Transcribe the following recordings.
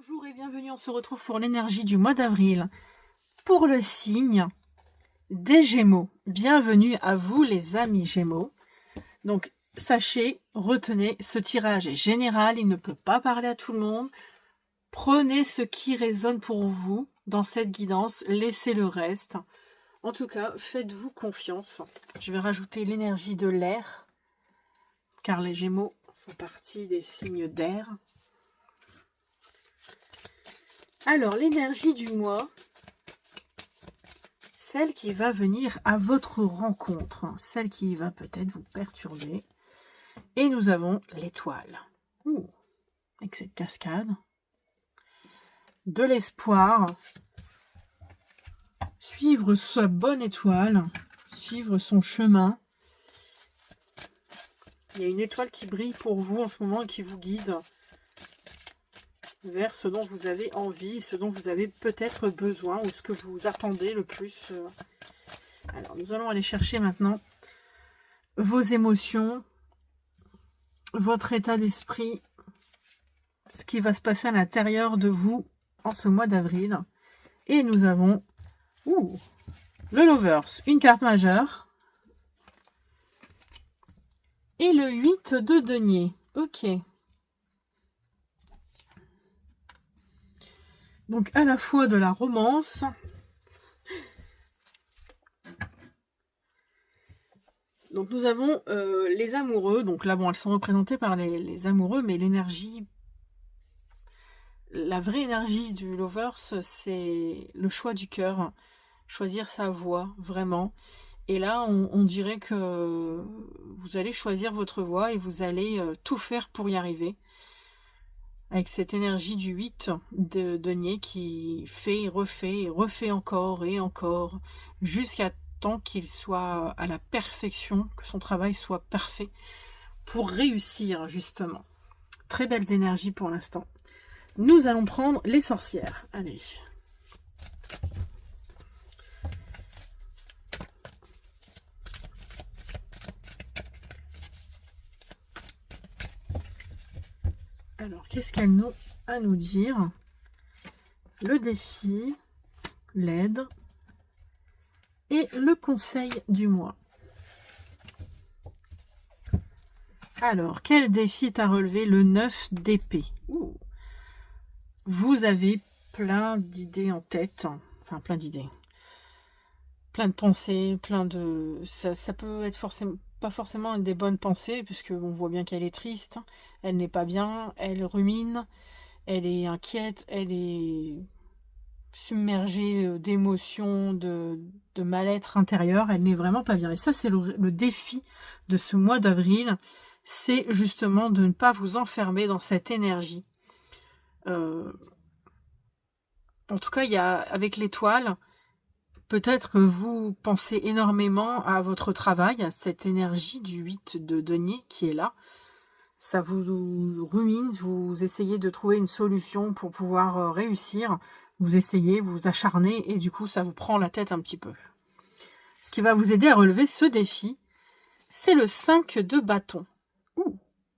Bonjour et bienvenue, on se retrouve pour l'énergie du mois d'avril. Pour le signe des Gémeaux. Bienvenue à vous les amis Gémeaux. Donc sachez, retenez, ce tirage est général, il ne peut pas parler à tout le monde. Prenez ce qui résonne pour vous dans cette guidance, laissez le reste. En tout cas, faites-vous confiance. Je vais rajouter l'énergie de l'air, car les Gémeaux font partie des signes d'air. Alors, l'énergie du mois, celle qui va venir à votre rencontre, celle qui va peut-être vous perturber. Et nous avons l'étoile. Avec cette cascade. De l'espoir. Suivre sa bonne étoile. Suivre son chemin. Il y a une étoile qui brille pour vous en ce moment et qui vous guide vers ce dont vous avez envie, ce dont vous avez peut-être besoin ou ce que vous attendez le plus. Alors, nous allons aller chercher maintenant vos émotions, votre état d'esprit, ce qui va se passer à l'intérieur de vous en ce mois d'avril. Et nous avons le Lovers, une carte majeure. Et le 8 de denier. Ok. Donc à la fois de la romance. Donc nous avons les amoureux. Donc là, bon, elles sont représentées par les amoureux, mais l'énergie, la vraie énergie du Lovers, c'est le choix du cœur. Choisir sa voie, vraiment. Et là, on dirait que vous allez choisir votre voie et vous allez tout faire pour y arriver. Avec cette énergie du 8 de denier qui fait et refait encore et encore, jusqu'à temps qu'il soit à la perfection, que son travail soit parfait, pour réussir justement. Très belles énergies pour l'instant. Nous allons prendre les sorcières. Allez. Alors, qu'est-ce qu'elles ont à nous dire? Le défi, l'aide et le conseil du mois. Alors, quel défi est à relever? Le 9 d'épée. Vous avez plein d'idées en tête. Enfin, plein d'idées. Plein de pensées, plein de... Ça peut être pas forcément des bonnes pensées, puisque on voit bien qu'elle est triste, elle n'est pas bien, elle rumine, elle est inquiète, elle est submergée d'émotions, de mal-être intérieur, elle n'est vraiment pas bien. Et ça, c'est le défi de ce mois d'avril, c'est justement de ne pas vous enfermer dans cette énergie. En tout cas, il y a, avec l'étoile, peut-être que vous pensez énormément à votre travail, à cette énergie du 8 de denier qui est là. Ça vous rumine, vous essayez de trouver une solution pour pouvoir réussir. Vous essayez, vous vous acharnez et du coup, ça vous prend la tête un petit peu. Ce qui va vous aider à relever ce défi, c'est le 5 de bâton.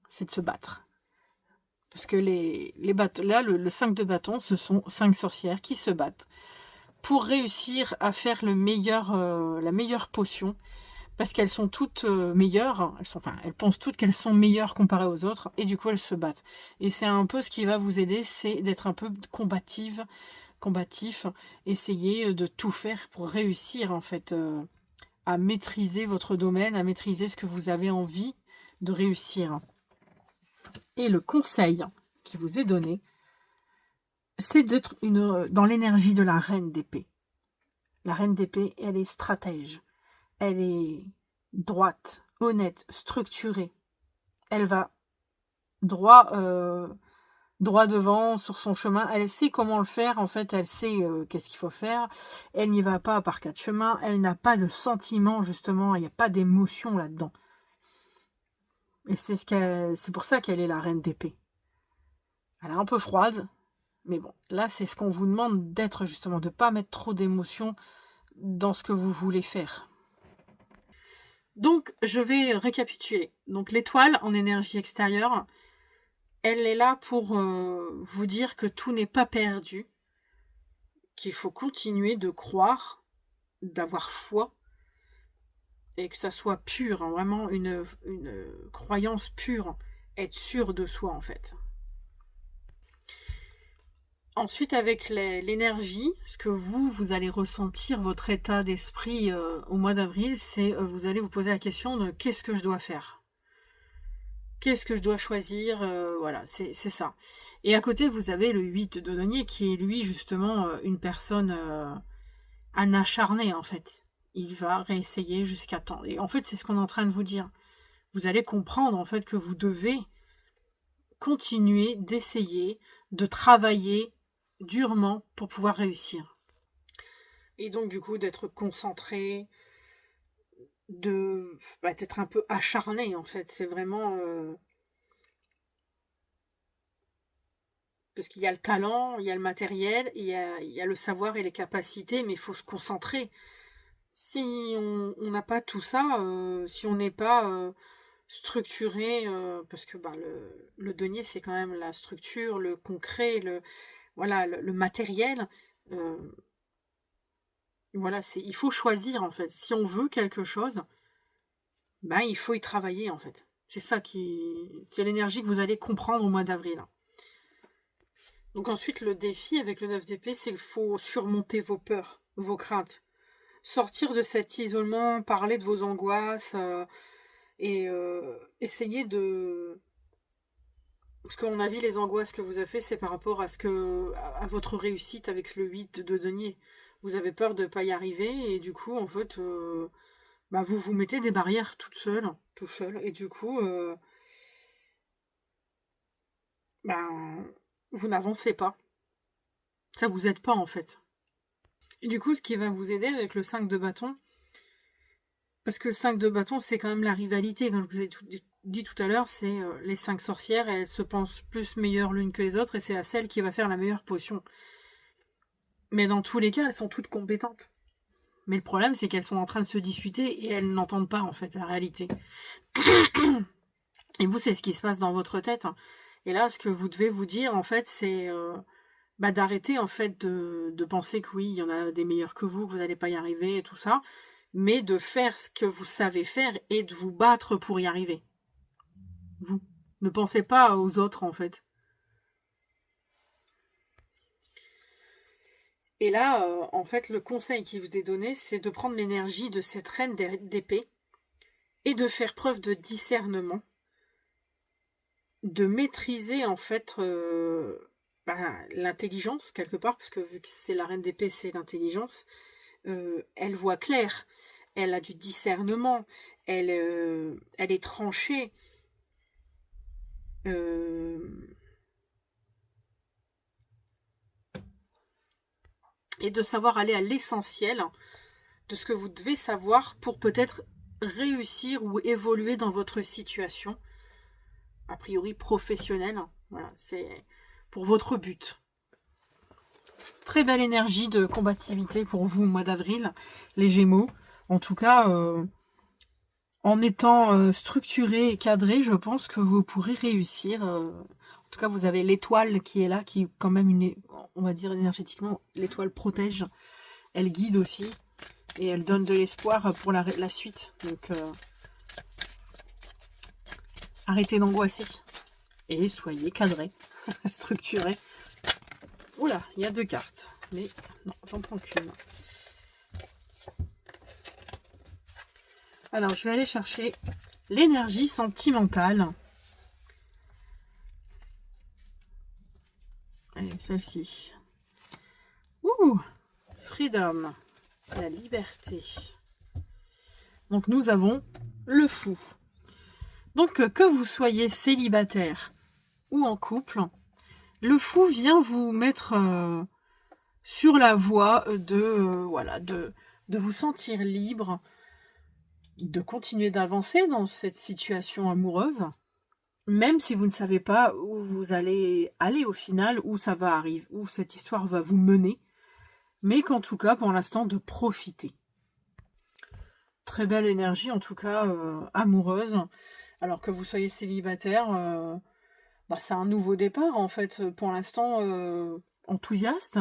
C'est de se battre. Parce que là, le 5 de bâton, ce sont 5 sorcières qui se battent pour réussir à faire la meilleure potion, parce qu'elles sont toutes meilleures, elles pensent toutes qu'elles sont meilleures comparées aux autres, et du coup elles se battent. Et c'est un peu ce qui va vous aider, c'est d'être un peu combatif, essayer de tout faire pour réussir en fait à maîtriser votre domaine, à maîtriser ce que vous avez envie de réussir. Et le conseil qui vous est donné, c'est d'être dans l'énergie de la reine d'épée. La reine d'épée, elle est stratège. Elle est droite, honnête, structurée. Elle va droit devant sur son chemin. Elle sait comment le faire. En fait, elle sait qu'est-ce qu'il faut faire. Elle n'y va pas par quatre chemins. Elle n'a pas de sentiment, justement. Il n'y a pas d'émotion là-dedans. Et c'est pour ça qu'elle est la reine d'épée. Elle est un peu froide. Mais bon, là, c'est ce qu'on vous demande d'être, justement, de ne pas mettre trop d'émotions dans ce que vous voulez faire. Donc, je vais récapituler. Donc, l'étoile en énergie extérieure, Elle est là pour vous dire que tout n'est pas perdu, qu'il faut continuer de croire, d'avoir foi, et que ça soit pur, hein, vraiment une croyance pure, être sûr de soi en fait. Ensuite, avec l'énergie, ce que vous allez ressentir, votre état d'esprit au mois d'avril, c'est vous allez vous poser la question de qu'est-ce que je dois faire? Qu'est-ce que je dois choisir? Voilà, c'est ça. Et à côté, vous avez le 8 de denier qui est lui justement une personne, un acharné en fait. Il va réessayer jusqu'à temps. Et en fait, c'est ce qu'on est en train de vous dire. Vous allez comprendre en fait que vous devez continuer d'essayer, de travailler durement pour pouvoir réussir. Et donc du coup d'être concentré, d'être un peu acharné en fait. C'est vraiment parce qu'il y a le talent, il y a le matériel, il y a le savoir et les capacités, mais il faut se concentrer. Si on n'a pas tout ça, si on n'est pas structuré, parce que le denier c'est quand même la structure, le concret, voilà, le matériel. euh, voilà, il faut choisir en fait. Si on veut quelque chose, ben il faut y travailler en fait. C'est l'énergie que vous allez comprendre au mois d'avril. Donc ensuite le défi avec le 9 d'épée, c'est qu'il faut surmonter vos peurs, vos craintes. Sortir de cet isolement, parler de vos angoisses et essayer de... Parce qu'on a vu les angoisses que vous avez fait, c'est par rapport à votre réussite avec le 8 de denier. Vous avez peur de ne pas y arriver et du coup, en fait, vous vous mettez des barrières toute seule, tout seul. Et du coup, vous n'avancez pas. Ça vous aide pas en fait. Et du coup, ce qui va vous aider avec le 5 de bâton, parce que le 5 de bâton, c'est quand même la rivalité, comme je vous ai dit tout à l'heure, c'est les 5 sorcières, elles se pensent plus meilleures l'une que les autres, et c'est à celle qui va faire la meilleure potion. Mais dans tous les cas, elles sont toutes compétentes. Mais le problème, c'est qu'elles sont en train de se disputer et elles n'entendent pas, en fait, la réalité. Et vous, c'est ce qui se passe dans votre tête. Et là, ce que vous devez vous dire, en fait, c'est d'arrêter, en fait, de penser que oui, il y en a des meilleurs que vous n'allez pas y arriver et tout ça, mais de faire ce que vous savez faire et de vous battre pour y arriver. Vous. Ne pensez pas aux autres, en fait. Et là, en fait, le conseil qui vous est donné, c'est de prendre l'énergie de cette reine d'épée et de faire preuve de discernement, de maîtriser, en fait, l'intelligence, quelque part, parce que vu que c'est la reine d'épée, c'est l'intelligence, elle voit clair, elle a du discernement, elle est tranchée, et de savoir aller à l'essentiel de ce que vous devez savoir pour peut-être réussir ou évoluer dans votre situation, a priori professionnelle. Voilà, c'est pour votre but. Très belle énergie de combativité pour vous au mois d'avril, les Gémeaux. En tout cas, en étant structuré et cadré, je pense que vous pourrez réussir. En tout cas, vous avez l'étoile qui est là, qui quand même, on va dire énergétiquement, l'étoile protège. Elle guide aussi. Et elle donne de l'espoir pour la suite. Donc, arrêtez d'angoisser. Et soyez cadrés, structurés. Oula, il y a 2 cartes. Mais non, j'en prends qu'une. Alors, je vais aller chercher l'énergie sentimentale. Allez, celle-ci. Ouh, freedom, la liberté. Donc, nous avons le fou. Donc, que vous soyez célibataire ou en couple, le fou vient vous mettre sur la voie de vous sentir libre, de continuer d'avancer dans cette situation amoureuse, même si vous ne savez pas où vous allez aller au final, où ça va arriver, où cette histoire va vous mener, mais qu'en tout cas, pour l'instant, de profiter. Très belle énergie, en tout cas, amoureuse. Alors que vous soyez célibataire, bah, c'est un nouveau départ en fait, pour l'instant, enthousiaste.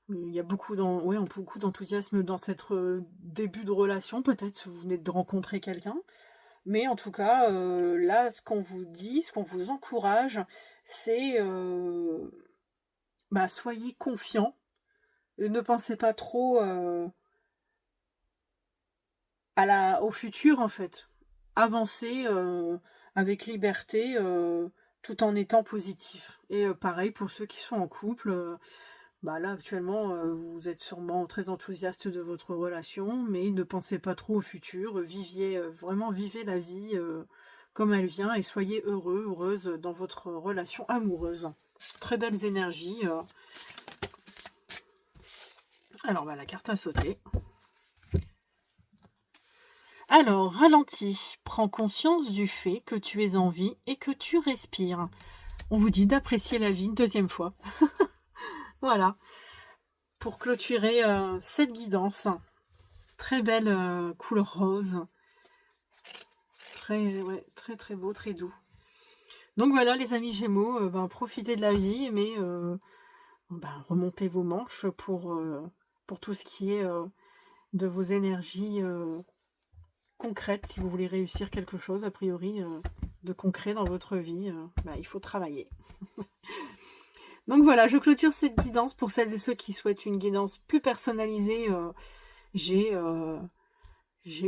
Il y a ouais, beaucoup d'enthousiasme dans cette début de relation. Peut-être vous venez de rencontrer quelqu'un. Mais en tout cas, là, ce qu'on vous dit, ce qu'on vous encourage, c'est bah, soyez confiants. Ne pensez pas trop au futur, en fait. Avancez avec liberté, tout en étant positif. Et pareil pour ceux qui sont en couple. Bah là, actuellement, vous êtes sûrement très enthousiaste de votre relation, mais ne pensez pas trop au futur. Vraiment, vivez la vie comme elle vient et soyez heureux, heureuse dans votre relation amoureuse. Très belles énergies. Alors, bah, la carte à sauter. Alors, ralentis. Prends conscience du fait que tu es en vie et que tu respires. On vous dit d'apprécier la vie une deuxième fois. Voilà. Pour clôturer cette guidance. Très belle couleur rose. Ouais, très très beau, très doux. Donc voilà les amis Gémeaux, profitez de la vie, mais remontez vos manches pour tout ce qui est de vos énergies concrètes. Si vous voulez réussir quelque chose, a priori, de concret dans votre vie, il faut travailler. Donc voilà, je clôture cette guidance pour celles et ceux qui souhaitent une guidance plus personnalisée. J'ai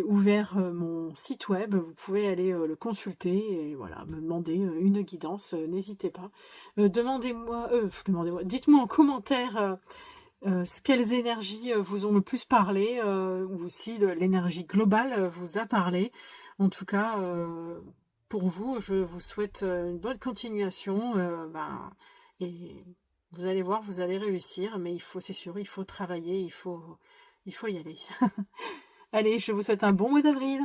ouvert mon site web, vous pouvez aller le consulter et voilà, me demander une guidance, n'hésitez pas. Demandez-moi, dites-moi en commentaire quelles énergies vous ont le plus parlé, ou si l'énergie globale vous a parlé. En tout cas, pour vous, je vous souhaite une bonne continuation, et vous allez voir, vous allez réussir, mais c'est sûr, il faut travailler, il faut y aller. Allez, je vous souhaite un bon mois d'avril.